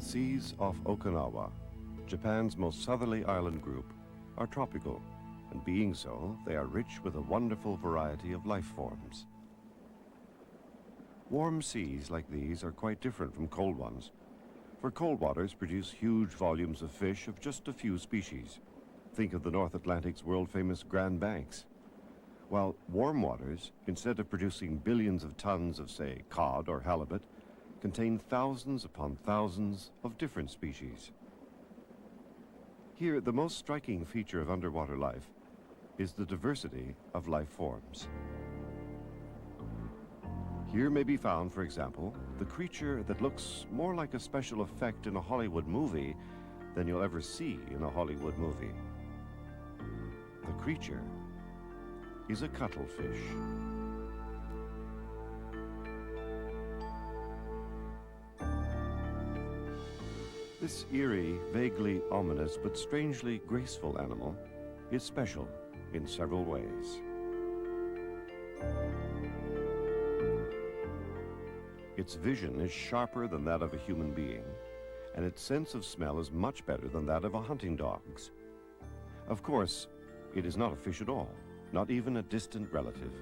seas off Okinawa, Japan's most southerly island group, are tropical, and being so, they are rich with a wonderful variety of life forms. Warm seas like these are quite different from cold ones, for cold waters produce huge volumes of fish of just a few species. Think of the North Atlantic's world-famous Grand Banks. While warm waters, instead of producing billions of tons of, say, cod or halibut, contain thousands upon thousands of different species. Here, the most striking feature of underwater life is the diversity of life forms. Here may be found, for example, the creature that looks more like a special effect in a Hollywood movie than you'll ever see in a Hollywood movie. The creature is a cuttlefish. This eerie, vaguely ominous, but strangely graceful animal is special in several ways. Its vision is sharper than that of a human being, and its sense of smell is much better than that of a hunting dog's. Of course, it is not a fish at all, not even a distant relative.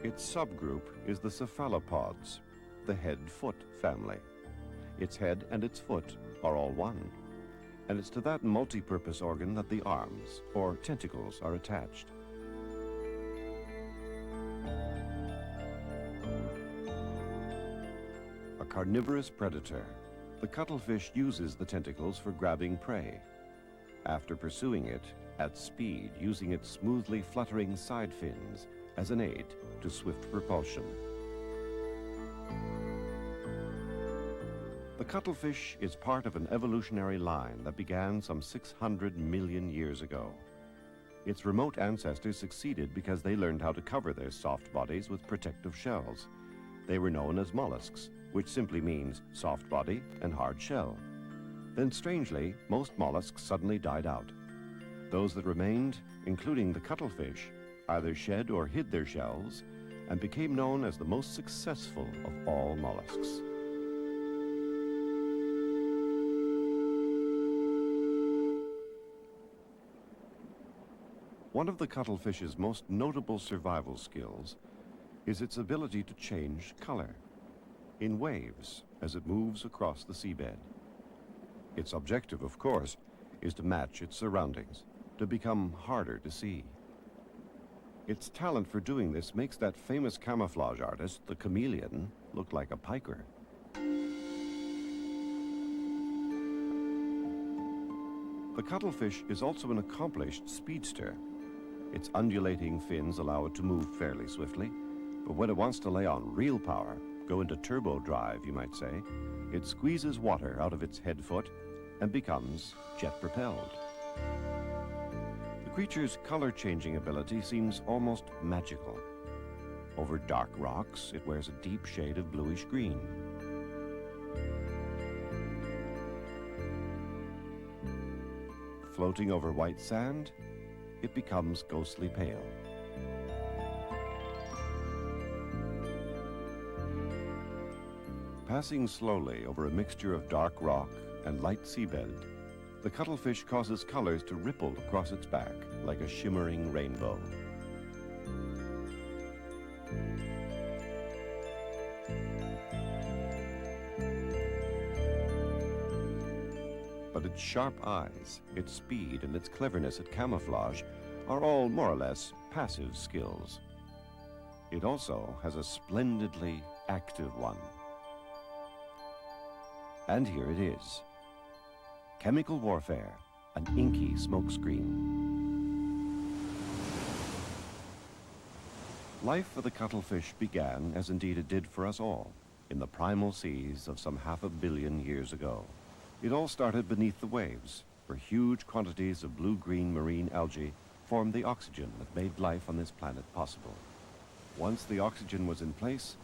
Its subgroup is the cephalopods, the head-foot family. Its head and its foot are all one, and it's to that multi-purpose organ that the arms, or tentacles, are attached. A carnivorous predator, the cuttlefish uses the tentacles for grabbing prey. After pursuing it at speed, using its smoothly fluttering side fins as an aid to swift propulsion. The cuttlefish is part of an evolutionary line that began some 600 million years ago. Its remote ancestors succeeded because they learned how to cover their soft bodies with protective shells. They were known as mollusks, which simply means soft body and hard shell. Then strangely, most mollusks suddenly died out. Those that remained, including the cuttlefish, either shed or hid their shells and became known as the most successful of all mollusks. One of the cuttlefish's most notable survival skills is its ability to change color in waves as it moves across the seabed. Its objective, of course, is to match its surroundings, to become harder to see. Its talent for doing this makes that famous camouflage artist, the chameleon, look like a piker. The cuttlefish is also an accomplished speedster. Its undulating fins allow it to move fairly swiftly, but when it wants to lay on real power, go into turbo drive, you might say, it squeezes water out of its head foot and becomes jet-propelled. The creature's color-changing ability seems almost magical. Over dark rocks, it wears a deep shade of bluish green. Floating over white sand, it becomes ghostly pale. Passing slowly over a mixture of dark rock and light seabed, the cuttlefish causes colors to ripple across its back like a shimmering rainbow. But its sharp eyes, its speed, and its cleverness at camouflage are all more or less passive skills. It also has a splendidly active one. And here it is. Chemical warfare, an inky smokescreen. Life for the cuttlefish began, as indeed it did for us all, in the primal seas of some 500 million years ago. It all started beneath the waves, where huge quantities of blue-green marine algae formed the oxygen that made life on this planet possible. Once the oxygen was in place,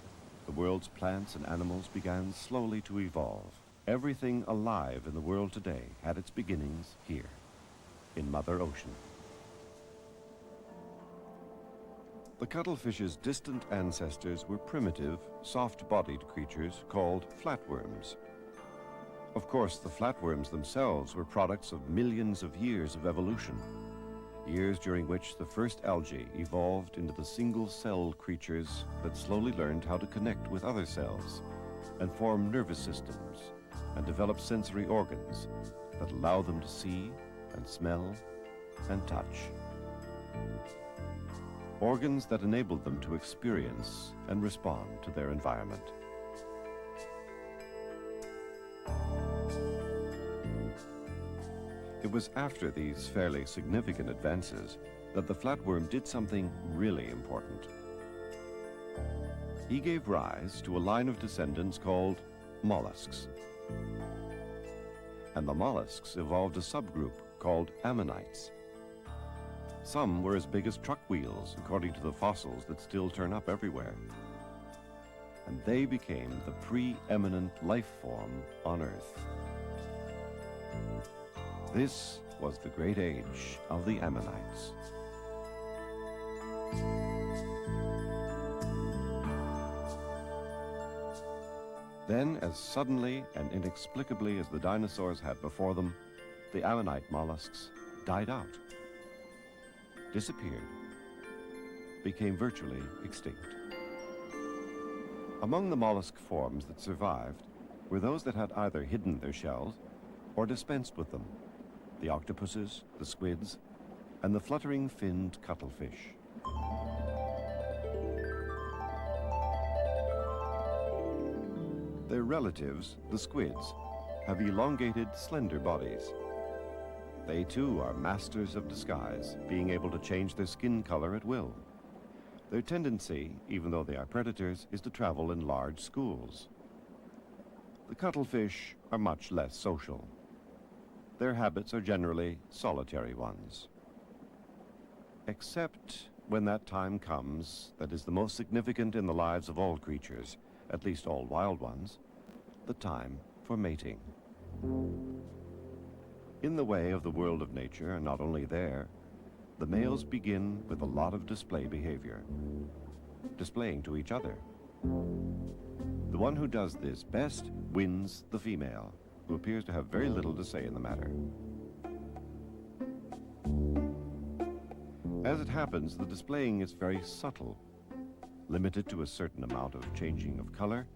the world's plants and animals began slowly to evolve. Everything alive in the world today had its beginnings here, in Mother Ocean. The cuttlefish's distant ancestors were primitive, soft-bodied creatures called flatworms. Of course, the flatworms themselves were products of millions of years of evolution, years during which the first algae evolved into the single-celled creatures that slowly learned how to connect with other cells and form nervous systems and develop sensory organs that allow them to see and smell and touch. Organs that enabled them to experience and respond to their environment. It was after these fairly significant advances that the flatworm did something really important. He gave rise to a line of descendants called mollusks. And the mollusks evolved a subgroup called ammonites. Some were as big as truck wheels, according to the fossils that still turn up everywhere. And they became the preeminent life form on Earth. This was the great age of the ammonites. Then, as suddenly and inexplicably as the dinosaurs had before them, the ammonite mollusks died out, disappeared, became virtually extinct. Among the mollusk forms that survived were those that had either hidden their shells or dispensed with them: the octopuses, the squids, and the fluttering finned cuttlefish. Their relatives, the squids, have elongated, slender bodies. They too are masters of disguise, being able to change their skin color at will. Their tendency, even though they are predators, is to travel in large schools. The cuttlefish are much less social. Their habits are generally solitary ones. Except when that time comes that is the most significant in the lives of all creatures, at least all wild ones, the time for mating. In the way of the world of nature, and not only there, the males begin with a lot of display behavior, displaying to each other. The one who does this best wins the female, who appears to have very little to say in the matter. As it happens, the displaying is very subtle, limited to a certain amount of changing of color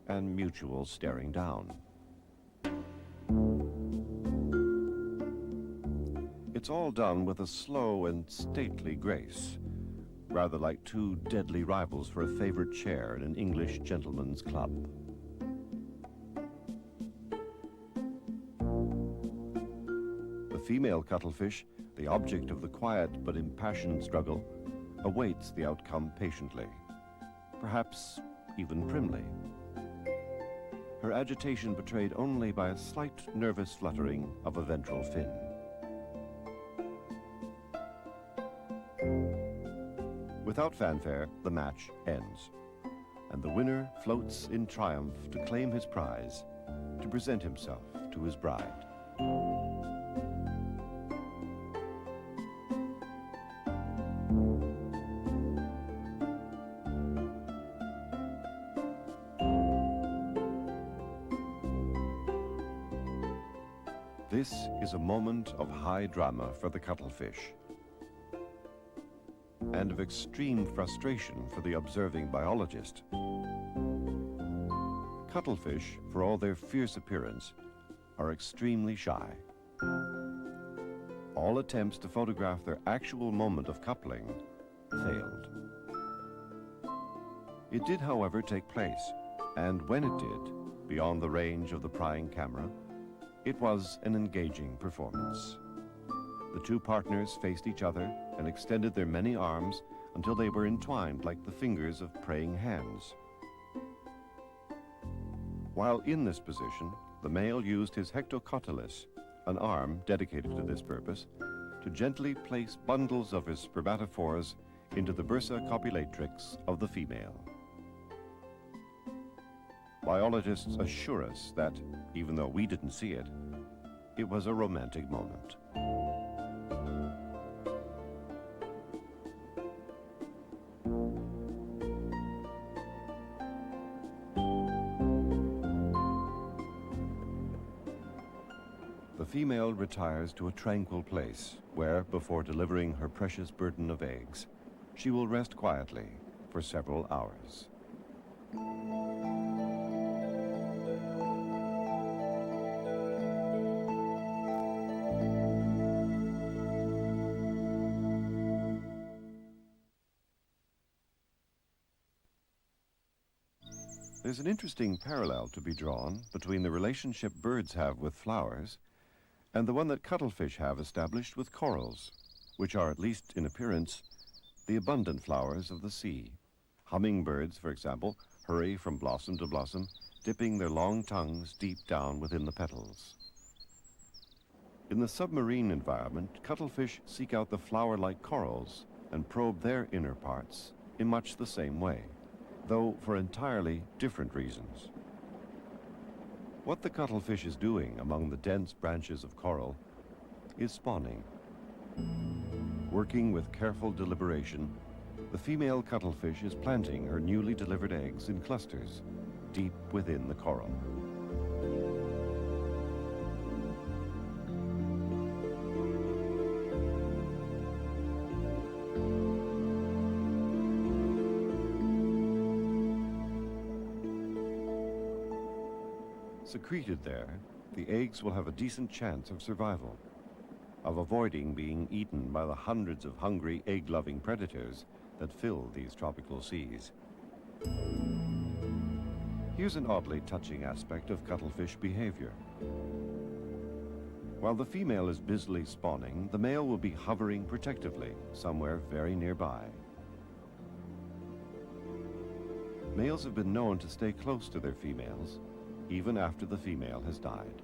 and mutual staring down. It's all done with a slow and stately grace, rather like two deadly rivals for a favored chair in an English gentleman's club. The female cuttlefish, the object of the quiet but impassioned struggle, awaits the outcome patiently, perhaps even primly. Her agitation betrayed only by a slight nervous fluttering of a ventral fin. Without fanfare, the match ends, and the winner floats in triumph to claim his prize, to present himself to his bride. This is a moment of high drama for the cuttlefish, and of extreme frustration for the observing biologist. Cuttlefish, for all their fierce appearance, are extremely shy. All attempts to photograph their actual moment of coupling failed. It did, however, take place, and when it did, beyond the range of the prying camera, it was an engaging performance. The two partners faced each other and extended their many arms until they were entwined like the fingers of praying hands. While in this position, the male used his hectocotylus, an arm dedicated to this purpose, to gently place bundles of his spermatophores into the bursa copulatrix of the female. Biologists assure us that, even though we didn't see it, it was a romantic moment. female retires to a tranquil place where, before delivering her precious burden of eggs, she will rest quietly for several hours. There's an interesting parallel to be drawn between the relationship birds have with flowers and the one that cuttlefish have established with corals, which are, at least in appearance, the abundant flowers of the sea. Hummingbirds, for example, hurry from blossom to blossom, dipping their long tongues deep down within the petals. In the submarine environment, cuttlefish seek out the flower-like corals and probe their inner parts in much the same way, though for entirely different reasons. What the cuttlefish is doing among the dense branches of coral is spawning. Working with careful deliberation, the female cuttlefish is planting her newly delivered eggs in clusters deep within the coral. Secreted there, the eggs will have a decent chance of survival, of avoiding being eaten by the hundreds of hungry, egg-loving predators that fill these tropical seas. Here's an oddly touching aspect of cuttlefish behavior. While the female is busily spawning, the male will be hovering protectively somewhere very nearby. Males have been known to stay close to their females, even after the female has died.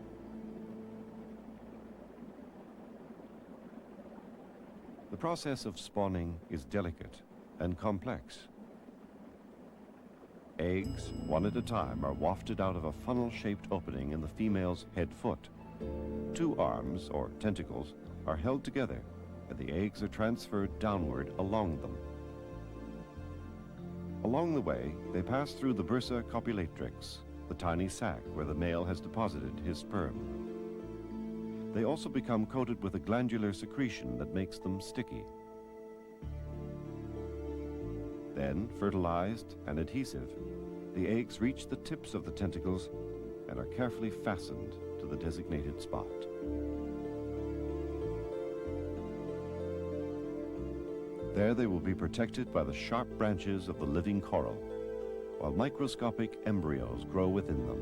The process of spawning is delicate and complex. Eggs, one at a time, are wafted out of a funnel-shaped opening in the female's head foot. Two arms, or tentacles, are held together, and the eggs are transferred downward along them. Along the way, they pass through the bursa copulatrix, the tiny sac where the male has deposited his sperm. They also become coated with a glandular secretion that makes them sticky. Then, fertilized and adhesive, the eggs reach the tips of the tentacles and are carefully fastened to the designated spot. There they will be protected by the sharp branches of the living coral, while microscopic embryos grow within them.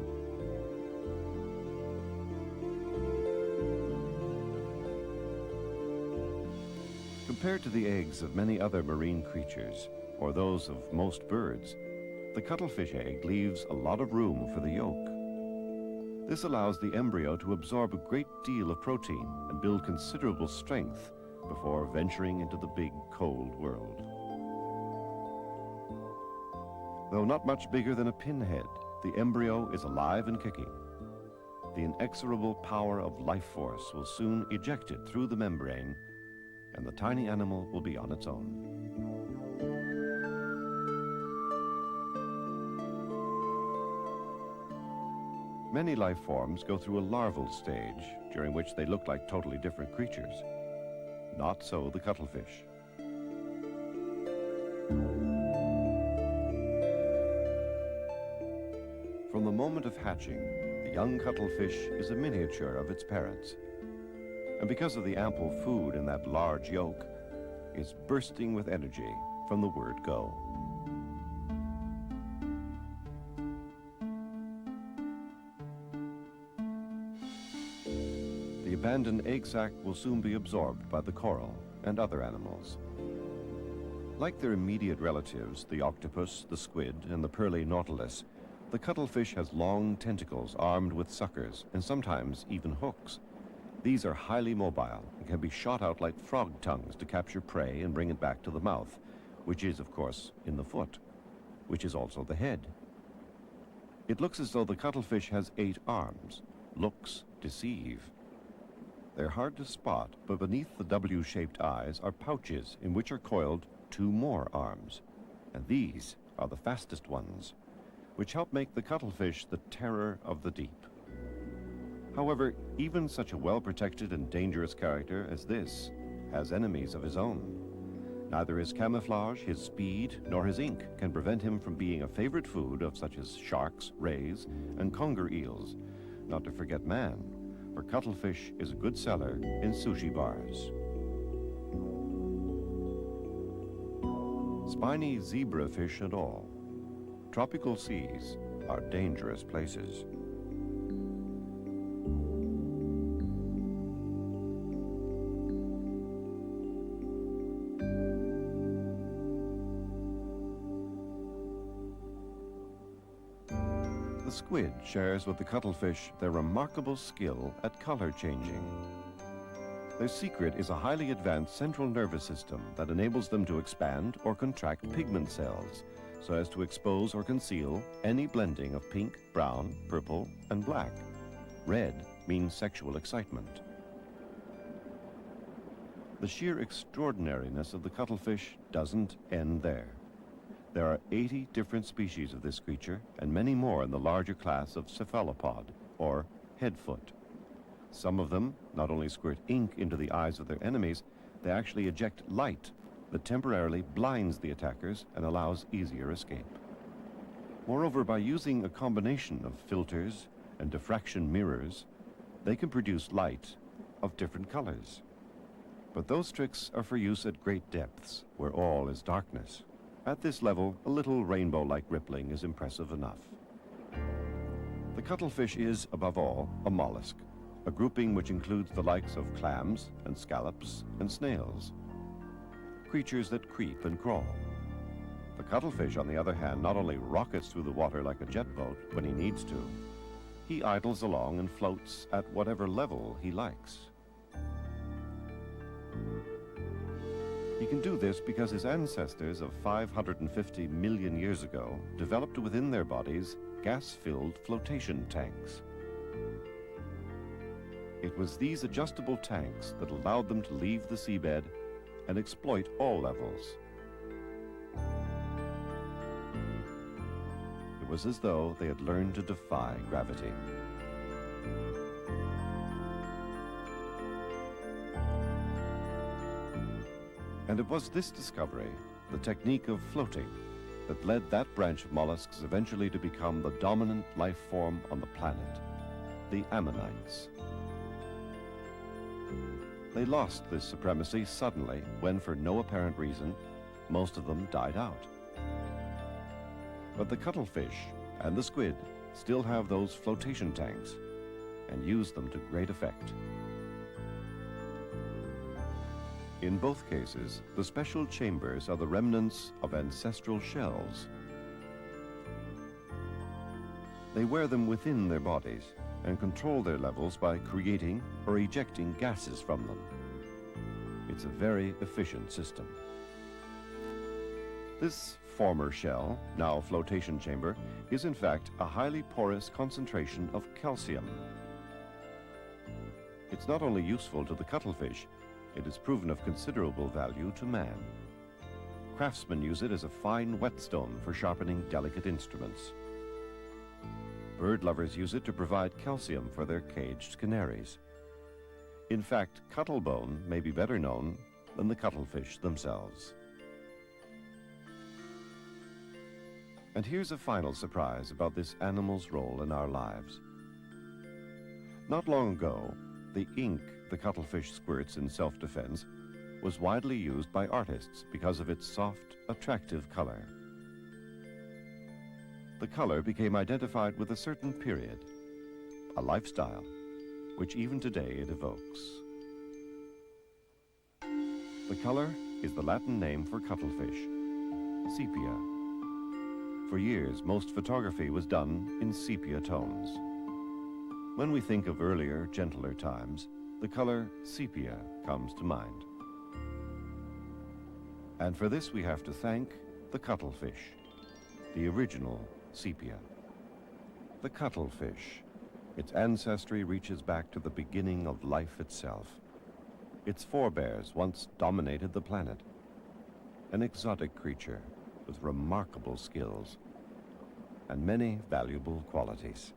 Compared to the eggs of many other marine creatures, or those of most birds, the cuttlefish egg leaves a lot of room for the yolk. This allows the embryo to absorb a great deal of protein and build considerable strength before venturing into the big, cold world. Though not much bigger than a pinhead, the embryo is alive and kicking. The inexorable power of life force will soon eject it through the membrane, and the tiny animal will be on its own. Many life forms go through a larval stage, during which they look like totally different creatures. Not so the cuttlefish. From the moment of hatching, the young cuttlefish is a miniature of its parents. And because of the ample food in that large yolk, it's bursting with energy from the word go. The abandoned egg sac will soon be absorbed by the coral and other animals. Like their immediate relatives, the octopus, the squid, and the pearly nautilus, the cuttlefish has long tentacles armed with suckers and sometimes even hooks. These are highly mobile and can be shot out like frog tongues to capture prey and bring it back to the mouth, which is, of course, in the foot, which is also the head. It looks as though the cuttlefish has 8 arms. Looks deceive. They're hard to spot, but beneath the W-shaped eyes are pouches in which are coiled 2 more arms, and these are the fastest ones, which help make the cuttlefish the terror of the deep. However, even such a well-protected and dangerous character as this has enemies of his own. Neither his camouflage, his speed, nor his ink can prevent him from being a favorite food of such as sharks, rays, and conger eels, not to forget man, for cuttlefish is a good seller in sushi bars. Spiny zebrafish and all, tropical seas are dangerous places. The squid shares with the cuttlefish their remarkable skill at color changing. Their secret is a highly advanced central nervous system that enables them to expand or contract pigment cells so as to expose or conceal any blending of pink, brown, purple, and black. Red means sexual excitement. The sheer extraordinariness of the cuttlefish doesn't end there. There are 80 different species of this creature and many more in the larger class of cephalopod, or headfoot. Some of them not only squirt ink into the eyes of their enemies, they actually eject light that temporarily blinds the attackers and allows easier escape. Moreover, by using a combination of filters and diffraction mirrors, they can produce light of different colors. But those tricks are for use at great depths, where all is darkness. At this level, a little rainbow-like rippling is impressive enough. The cuttlefish is, above all, a mollusk, a grouping which includes the likes of clams and scallops and snails, creatures that creep and crawl. The cuttlefish, on the other hand, not only rockets through the water like a jet boat when he needs to, he idles along and floats at whatever level he likes. He can do this because his ancestors of 550 million years ago developed within their bodies gas-filled flotation tanks. It was these adjustable tanks that allowed them to leave the seabed and exploit all levels. It was as though they had learned to defy gravity. And it was this discovery, the technique of floating, that led that branch of mollusks eventually to become the dominant life form on the planet, the ammonites. They lost this supremacy suddenly when, for no apparent reason, most of them died out. But the cuttlefish and the squid still have those flotation tanks and use them to great effect. In both cases, the special chambers are the remnants of ancestral shells. They wear them within their bodies and control their levels by creating or ejecting gases from them. It's a very efficient system. This former shell, now flotation chamber, is in fact a highly porous concentration of calcium. It's not only useful to the cuttlefish, it is proven of considerable value to man. Craftsmen use it as a fine whetstone for sharpening delicate instruments. Bird lovers use it to provide calcium for their caged canaries. In fact, cuttlebone may be better known than the cuttlefish themselves. And here's a final surprise about this animal's role in our lives. Not long ago, the ink the cuttlefish squirts in self-defense was widely used by artists because of its soft, attractive color. The color became identified with a certain period, a lifestyle, which even today it evokes. The color is the Latin name for cuttlefish, sepia. For years, most photography was done in sepia tones. When we think of earlier, gentler times, the color sepia comes to mind. And for this we have to thank the cuttlefish, the original sepia. The cuttlefish, its ancestry reaches back to the beginning of life itself. Its forebears once dominated the planet. An exotic creature with remarkable skills and many valuable qualities.